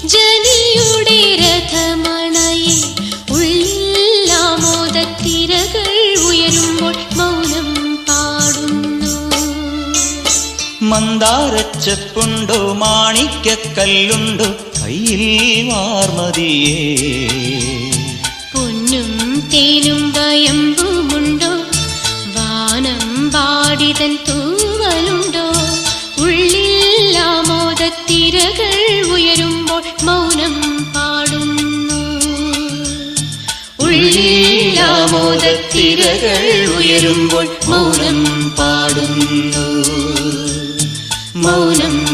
ജനിയുടെ രഥമണയെ ഉള്ളിലാമോദത്തിരകൾ ഉയരുമ്പോൾ മൗനം പാടുന്നു. മന്ദാരച്ചെപ്പുണ്ടോ മാണിക്കല്ലുണ്ടോ കയ്യിൽ വാർമതിയേ? പൊന്നും തേനും വയമ്പുമുണ്ടോ? വാനം പാടിതൻ തൂവലുണ്ടോ? ഉള്ളിൽ ആമോദത്തിരകൾ ഉയരുമ്പോൾ മൗനം പാടുന്നു. ഉള്ളിൽ ആമോദത്തിരകൾ ഉയരുമ്പോൾ മൗനം പാടുന്നു. മൗനം